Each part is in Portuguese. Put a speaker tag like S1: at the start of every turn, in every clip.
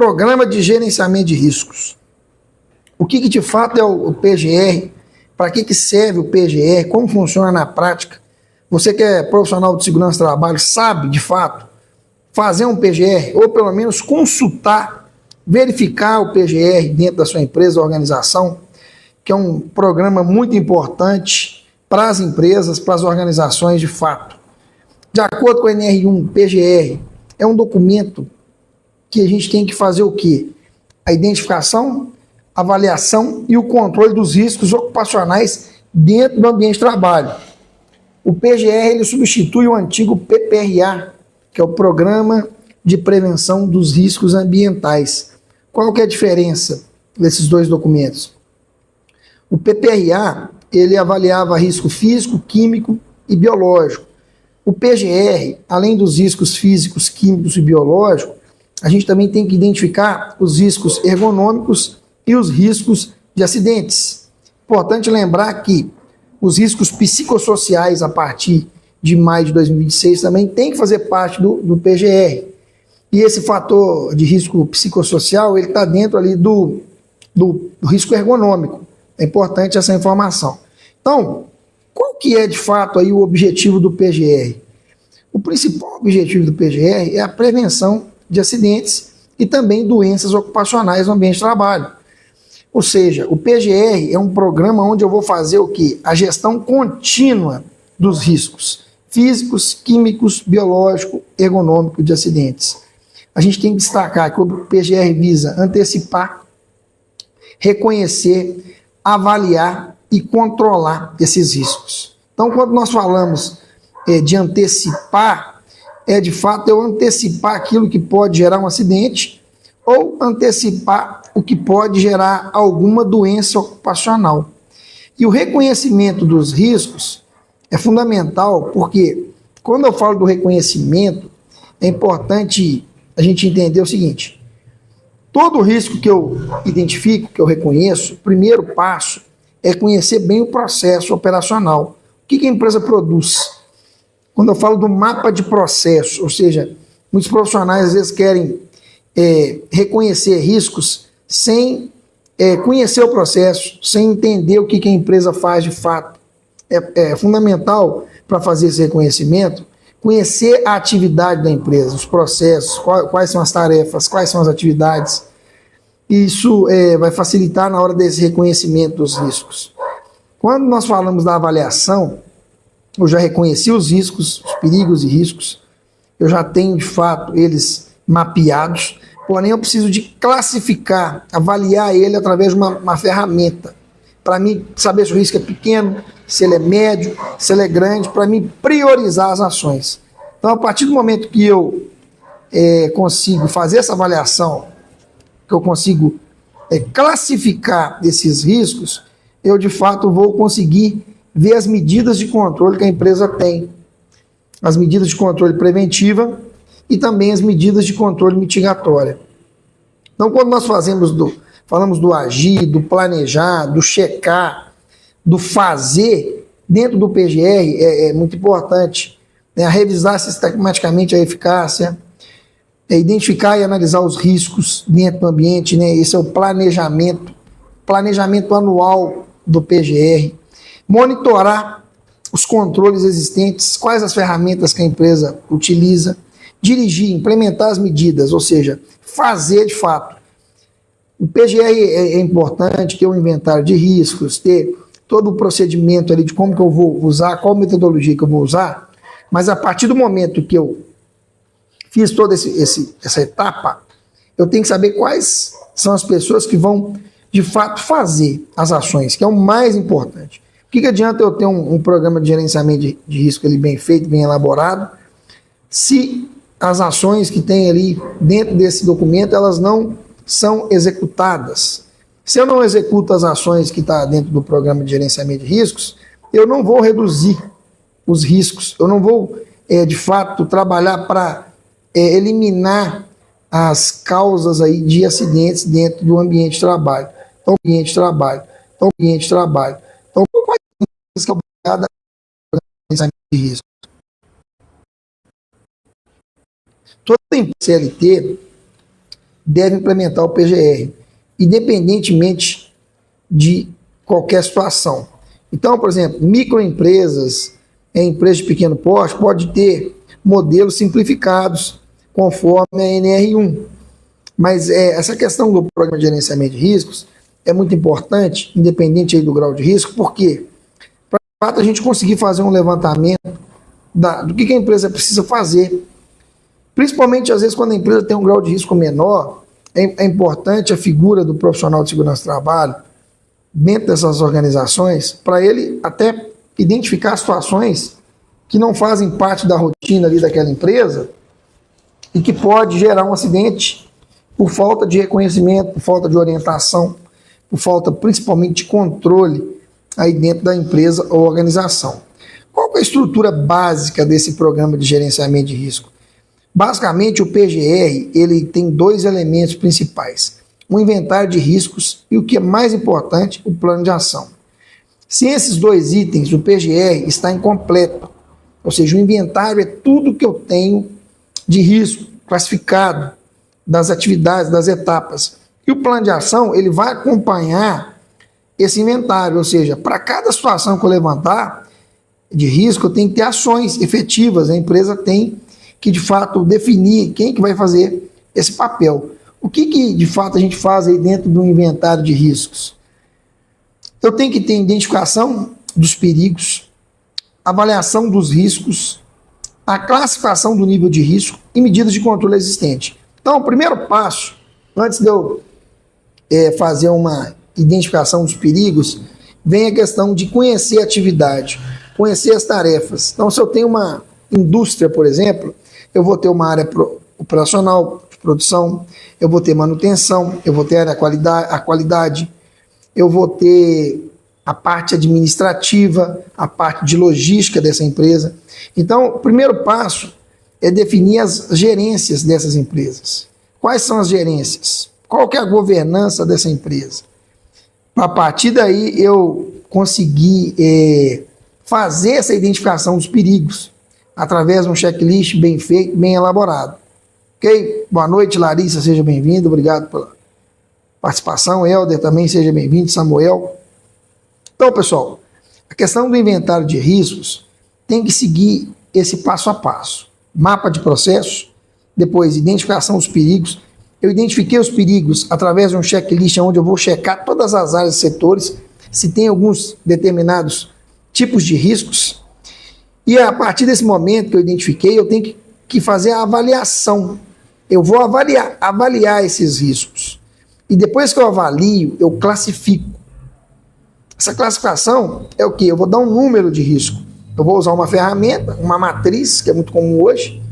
S1: Programa de Gerenciamento de Riscos. O que de fato é o PGR? Para que serve o PGR? Como funciona na prática? Você que é profissional de segurança do trabalho sabe, de fato, fazer um PGR, ou pelo menos consultar, verificar o PGR dentro da sua empresa, organização, que é um programa muito importante para as empresas, para as organizações de fato. De acordo com a NR1, PGR é um documento que a gente tem que fazer o quê? A identificação, avaliação e o controle dos riscos ocupacionais dentro do ambiente de trabalho. O PGR ele substitui o antigo PPRA, que é o Programa de Prevenção dos Riscos Ambientais. Qual que é a diferença desses dois documentos? O PPRA ele avaliava risco físico, químico e biológico. O PGR, além dos riscos físicos, químicos e biológicos, a gente também tem que identificar os riscos ergonômicos e os riscos de acidentes. Importante lembrar que os riscos psicossociais a partir de maio de 2026 também tem que fazer parte do PGR. E esse fator de risco psicossocial, ele está dentro ali do risco ergonômico. É importante essa informação. Então, qual que é de fato aí o objetivo do PGR? O principal objetivo do PGR é a prevenção de acidentes e também doenças ocupacionais no ambiente de trabalho. Ou seja, o PGR é um programa onde eu vou fazer o quê? A gestão contínua dos riscos físicos, químicos, biológicos, ergonômicos de acidentes. A gente tem que destacar que o PGR visa antecipar, reconhecer, avaliar e controlar esses riscos. Então, quando nós falamos de antecipar, de fato eu antecipar aquilo que pode gerar um acidente ou antecipar o que pode gerar alguma doença ocupacional. E o reconhecimento dos riscos é fundamental porque quando eu falo do reconhecimento, é importante a gente entender o seguinte: todo risco que eu identifico, que eu reconheço, o primeiro passo é conhecer bem o processo operacional. O que a empresa produz? Quando eu falo do mapa de processo, ou seja, muitos profissionais às vezes querem reconhecer riscos sem conhecer o processo, sem entender o que a empresa faz de fato. É fundamental para fazer esse reconhecimento, conhecer a atividade da empresa, os processos, quais são as tarefas, quais são as atividades. Isso vai facilitar na hora desse reconhecimento dos riscos. Quando nós falamos da avaliação, eu já reconheci os riscos, os perigos e riscos, eu já tenho de fato eles mapeados, porém eu preciso de classificar, avaliar ele através de uma ferramenta, para mim saber se o risco é pequeno, se ele é médio, se ele é grande, para mim priorizar as ações. Então, a partir do momento que eu consigo fazer essa avaliação, que eu consigo classificar esses riscos, eu de fato vou conseguir ver as medidas de controle que a empresa tem, as medidas de controle preventiva e também as medidas de controle mitigatória. Então, quando nós falamos do agir, do planejar, do checar, do fazer, dentro do PGR é muito importante, né, revisar sistematicamente a eficácia, identificar e analisar os riscos dentro do ambiente, né, esse é o planejamento anual do PGR, monitorar os controles existentes, quais as ferramentas que a empresa utiliza, dirigir, implementar as medidas, ou seja, fazer de fato. O PGR é importante ter um inventário de riscos, ter todo o procedimento ali de como que eu vou usar, qual metodologia que eu vou usar, mas a partir do momento que eu fiz toda essa etapa, eu tenho que saber quais são as pessoas que vão de fato fazer as ações, que é o mais importante. O que adianta eu ter um programa de gerenciamento de risco ali bem feito, bem elaborado, se as ações que tem ali dentro desse documento, elas não são executadas? Se eu não executo as ações que estão dentro do programa de gerenciamento de riscos, eu não vou reduzir os riscos, eu não vou, de fato, trabalhar para eliminar as causas aí de acidentes dentro do ambiente de trabalho. Então, quais são as obrigadas a gerenciamento de risco? Toda empresa CLT deve implementar o PGR, independentemente de qualquer situação. Então, por exemplo, microempresas, empresas de pequeno porte, pode ter modelos simplificados, conforme a NR1. Mas essa questão do programa de gerenciamento de riscos é muito importante, independente aí do grau de risco, porque para a gente conseguir fazer um levantamento do que a empresa precisa fazer, principalmente às vezes quando a empresa tem um grau de risco menor, é importante a figura do profissional de segurança do trabalho dentro dessas organizações, para ele até identificar situações que não fazem parte da rotina ali daquela empresa e que pode gerar um acidente por falta de reconhecimento, por falta de orientação, por falta principalmente de controle aí dentro da empresa ou organização. Qual é a estrutura básica desse programa de gerenciamento de risco? Basicamente, o PGR ele tem dois elementos principais: um inventário de riscos e, o que é mais importante, o plano de ação. Sem esses dois itens, o PGR está incompleto, ou seja, o inventário é tudo que eu tenho de risco classificado, das atividades, das etapas. E o plano de ação ele vai acompanhar esse inventário, ou seja, para cada situação que eu levantar de risco, eu tenho que ter ações efetivas, a empresa tem que, de fato, definir quem que vai fazer esse papel. O que de fato, a gente faz aí dentro do inventário de riscos? Eu tenho que ter identificação dos perigos, avaliação dos riscos, a classificação do nível de risco e medidas de controle existente. Então, o primeiro passo, antes de eu fazer uma identificação dos perigos, vem a questão de conhecer a atividade, conhecer as tarefas. Então, se eu tenho uma indústria, por exemplo, eu vou ter uma área operacional, de produção, eu vou ter manutenção, eu vou ter a qualidade, eu vou ter a parte administrativa, a parte de logística dessa empresa. Então, o primeiro passo é definir as gerências dessas empresas. Quais são as gerências? Qual que é a governança dessa empresa? A partir daí, eu consegui fazer essa identificação dos perigos através de um checklist bem feito, bem elaborado. Ok? Boa noite, Larissa, seja bem-vindo, obrigado pela participação. Helder também, seja bem-vindo, Samuel. Então, pessoal, a questão do inventário de riscos tem que seguir esse passo a passo. Mapa de processos, depois identificação dos perigos. Eu identifiquei os perigos através de um checklist onde eu vou checar todas as áreas e setores, se tem alguns determinados tipos de riscos. E a partir desse momento que eu identifiquei, eu tenho que fazer a avaliação. Eu vou avaliar esses riscos. E depois que eu avalio, eu classifico. Essa classificação é o quê? Eu vou dar um número de risco. Eu vou usar uma ferramenta, uma matriz, que é muito comum hoje,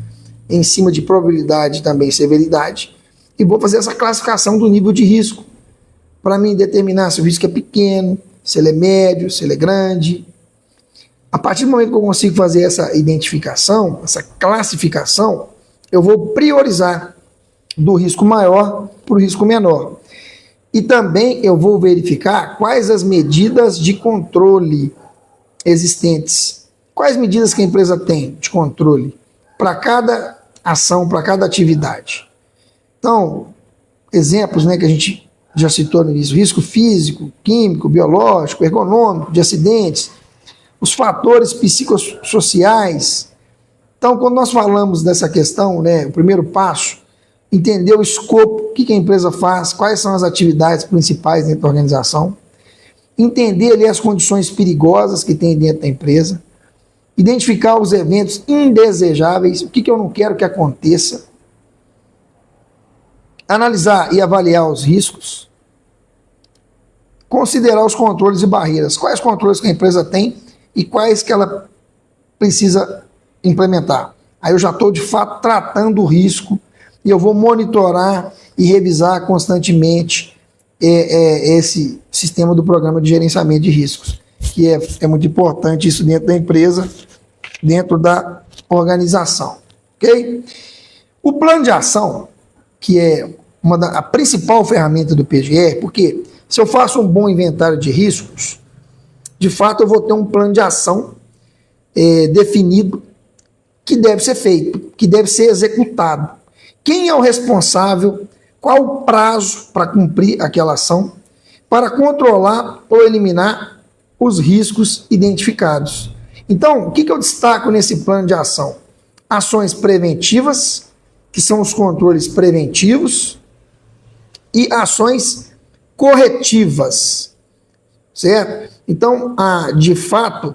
S1: em cima de probabilidade também severidade, e vou fazer essa classificação do nível de risco, para mim determinar se o risco é pequeno, se ele é médio, se ele é grande. A partir do momento que eu consigo fazer essa identificação, essa classificação, eu vou priorizar do risco maior para o risco menor. E também eu vou verificar quais as medidas de controle existentes. Quais medidas que a empresa tem de controle para cada ação, para cada atividade. Então, exemplos, né, que a gente já citou no início: risco físico, químico, biológico, ergonômico, de acidentes, os fatores psicossociais. Então, quando nós falamos dessa questão, né, o primeiro passo, entender o escopo, o que a empresa faz, quais são as atividades principais dentro da organização, entender ali as condições perigosas que tem dentro da empresa, identificar os eventos indesejáveis, o que eu não quero que aconteça, analisar e avaliar os riscos, considerar os controles e barreiras, quais controles que a empresa tem e quais que ela precisa implementar. Aí eu já estou, de fato, tratando o risco e eu vou monitorar e revisar constantemente esse sistema do programa de gerenciamento de riscos, que é muito importante isso dentro da empresa, dentro da organização. Ok? O plano de ação, que é a principal ferramenta do PGR, porque se eu faço um bom inventário de riscos, de fato eu vou ter um plano de ação definido que deve ser feito, que deve ser executado. Quem é o responsável qual o prazo para cumprir aquela ação, para controlar ou eliminar os riscos identificados. Então, o que eu destaco nesse plano de ação? Ações preventivas, que são os controles preventivos, e ações corretivas, certo? Então, de fato,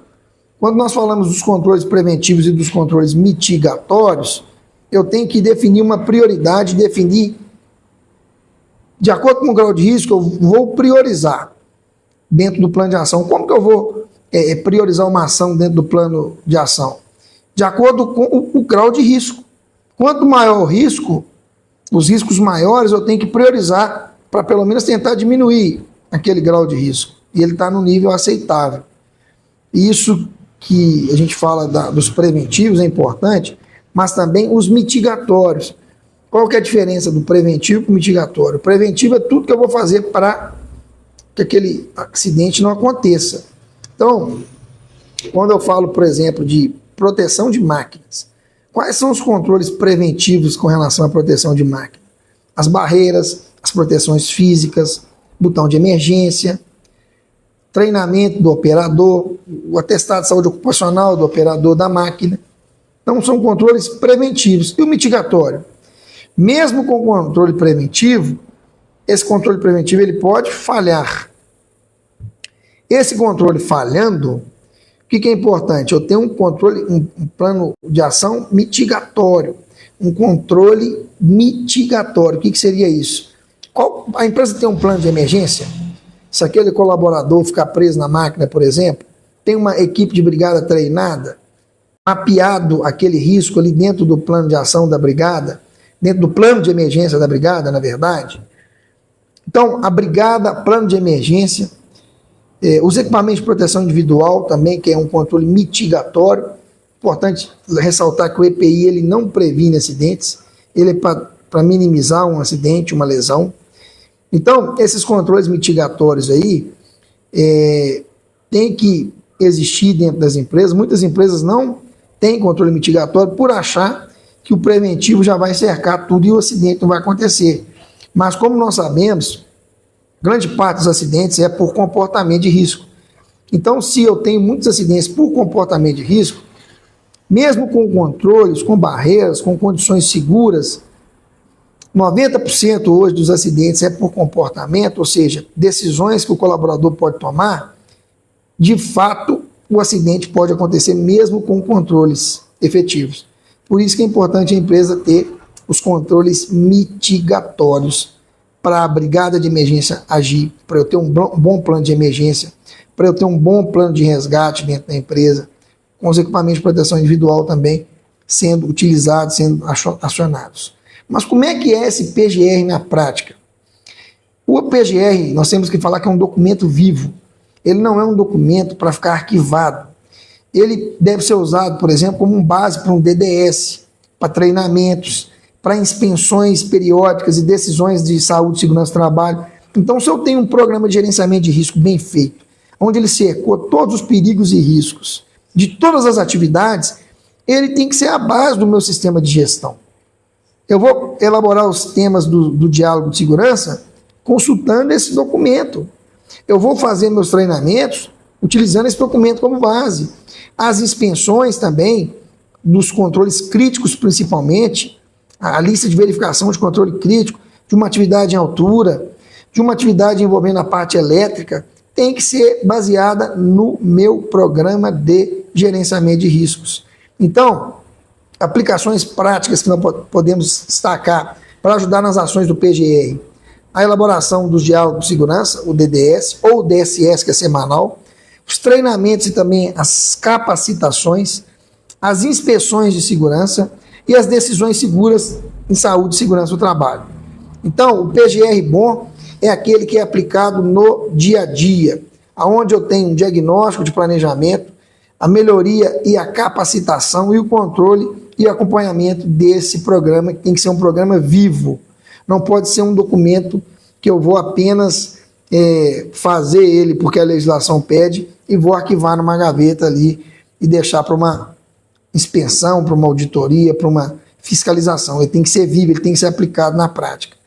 S1: quando nós falamos dos controles preventivos e dos controles mitigatórios, eu tenho que definir uma prioridade, definir, de acordo com o grau de risco, eu vou priorizar dentro do plano de ação. Como que eu vou priorizar uma ação dentro do plano de ação? De acordo com o grau de risco. Quanto maior o risco, os riscos maiores, eu tenho que priorizar para pelo menos tentar diminuir aquele grau de risco. E ele está no nível aceitável. Isso que a gente fala dos preventivos é importante, mas também os mitigatórios. Qual que é a diferença do preventivo para o mitigatório? O preventivo é tudo que eu vou fazer para que aquele acidente não aconteça. Então, quando eu falo, por exemplo, de proteção de máquinas, quais são os controles preventivos com relação à proteção de máquina? As barreiras, as proteções físicas, botão de emergência, treinamento do operador, o atestado de saúde ocupacional do operador da máquina. Então, são controles preventivos. E o mitigatório? Mesmo com o controle preventivo, esse controle preventivo ele pode falhar. Esse controle falhando, o que é importante? Eu tenho um controle, um plano de ação mitigatório. Um controle mitigatório. O que seria isso? A empresa tem um plano de emergência? Se aquele colaborador ficar preso na máquina, por exemplo, tem uma equipe de brigada treinada, mapeado aquele risco ali dentro do plano de ação da brigada, dentro do plano de emergência da brigada, na verdade. Então, a brigada, plano de emergência, os equipamentos de proteção individual também, que é um controle mitigatório. Importante ressaltar que o EPI ele não previne acidentes, ele é para minimizar um acidente, uma lesão. Então, esses controles mitigatórios aí tem que existir dentro das empresas. Muitas empresas não têm controle mitigatório por achar que o preventivo já vai cercar tudo e o acidente não vai acontecer. Mas como nós sabemos, grande parte dos acidentes é por comportamento de risco. Então, se eu tenho muitos acidentes por comportamento de risco, mesmo com controles, com barreiras, com condições seguras, 90% hoje dos acidentes é por comportamento, ou seja, decisões que o colaborador pode tomar, de fato, o acidente pode acontecer mesmo com controles efetivos. Por isso que é importante a empresa ter os controles mitigatórios para a brigada de emergência agir, para eu ter um bom plano de emergência, para eu ter um bom plano de resgate dentro da empresa, com os equipamentos de proteção individual também sendo utilizados, sendo acionados. Mas como é que é esse PGR na prática? O PGR, nós temos que falar que é um documento vivo. Ele não é um documento para ficar arquivado. Ele deve ser usado, por exemplo, como base para um DDS, para treinamentos, para inspeções periódicas e decisões de saúde e segurança do trabalho. Então, se eu tenho um programa de gerenciamento de risco bem feito, onde ele cercou todos os perigos e riscos de todas as atividades, ele tem que ser a base do meu sistema de gestão. Eu vou elaborar os temas do diálogo de segurança consultando esse documento. Eu vou fazer meus treinamentos utilizando esse documento como base. As inspeções também, dos controles críticos principalmente, a lista de verificação de controle crítico, de uma atividade em altura, de uma atividade envolvendo a parte elétrica, tem que ser baseada no meu programa de gerenciamento de riscos. Então, aplicações práticas que nós podemos destacar para ajudar nas ações do PGR: a elaboração dos diálogos de segurança, o DDS, ou o DSS, que é semanal, os treinamentos e também as capacitações, as inspeções de segurança e as decisões seguras em saúde e segurança do trabalho. Então, o PGR bom é aquele que é aplicado no dia a dia, onde eu tenho um diagnóstico de planejamento, a melhoria e a capacitação e o controle e acompanhamento desse programa, que tem que ser um programa vivo. Não pode ser um documento que eu vou apenas fazer ele porque a legislação pede e vou arquivar numa gaveta ali e deixar para uma inspeção, para uma auditoria, para uma fiscalização. Ele tem que ser vivo, ele tem que ser aplicado na prática.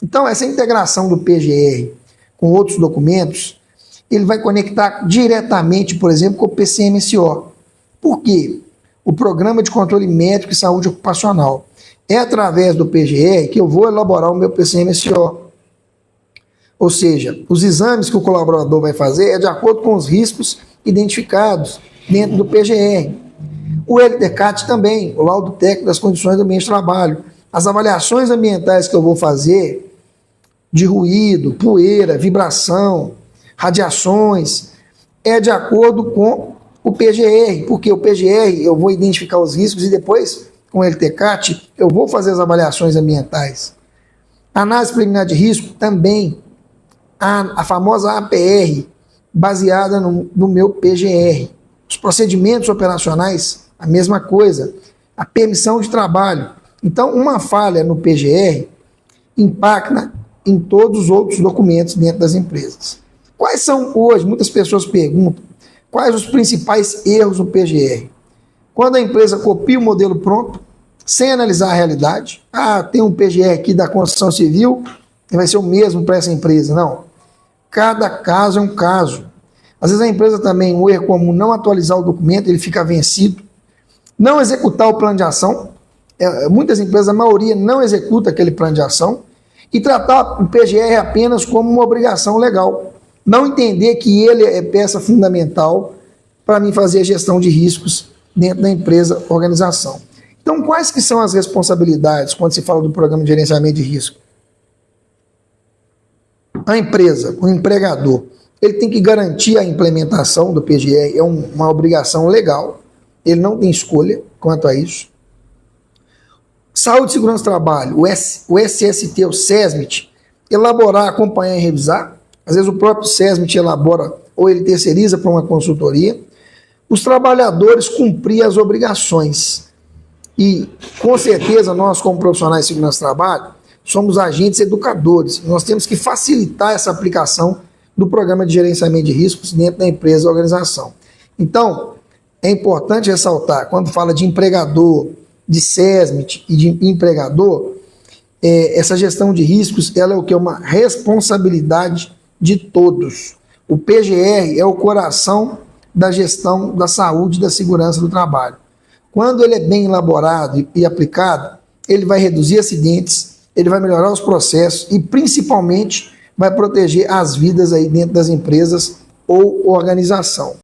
S1: Então, essa integração do PGR com outros documentos, ele vai conectar diretamente, por exemplo, com o PCMSO. Por quê? O Programa de Controle Médico e Saúde Ocupacional. É através do PGR que eu vou elaborar o meu PCMSO. Ou seja, os exames que o colaborador vai fazer é de acordo com os riscos identificados dentro do PGR. O LTCAT também, o laudo técnico das condições do ambiente de trabalho. As avaliações ambientais que eu vou fazer de ruído, poeira, vibração, radiações, é de acordo com o PGR, porque o PGR eu vou identificar os riscos e depois, com o LTCAT, eu vou fazer as avaliações ambientais. Análise preliminar de risco também, a famosa APR, baseada no meu PGR. Os procedimentos operacionais, a mesma coisa. A permissão de trabalho. Então, uma falha no PGR impacta em todos os outros documentos dentro das empresas. Quais são hoje, muitas pessoas perguntam, quais os principais erros no PGR? Quando a empresa copia o modelo pronto, sem analisar a realidade, tem um PGR aqui da construção civil, que vai ser o mesmo para essa empresa. Não. Cada caso é um caso. Às vezes a empresa também, um erro comum, não atualizar o documento, ele fica vencido. Não executar o plano de ação. Muitas empresas, a maioria, não executa aquele plano de ação. E tratar o PGR apenas como uma obrigação legal. Não entender que ele é peça fundamental para mim fazer a gestão de riscos dentro da empresa, organização. Então, quais que são as responsabilidades quando se fala do programa de gerenciamento de risco? A empresa, o empregador, ele tem que garantir a implementação do PGR, é uma obrigação legal, ele não tem escolha quanto a isso. Saúde e Segurança do Trabalho, o SST, o SESMIT, elaborar, acompanhar e revisar. Às vezes o próprio SESMIT elabora ou ele terceiriza para uma consultoria. Os trabalhadores cumprir as obrigações. E, com certeza, nós, como profissionais de segurança do trabalho, somos agentes educadores. Nós temos que facilitar essa aplicação do programa de gerenciamento de riscos dentro da empresa e organização. Então, é importante ressaltar, quando fala de empregador, de SESMIT e de empregador, essa gestão de riscos, ela é o que? Uma responsabilidade de todos. O PGR é o coração da gestão da saúde e da segurança do trabalho. Quando ele é bem elaborado e aplicado, ele vai reduzir acidentes, ele vai melhorar os processos e, principalmente, vai proteger as vidas aí dentro das empresas ou organização.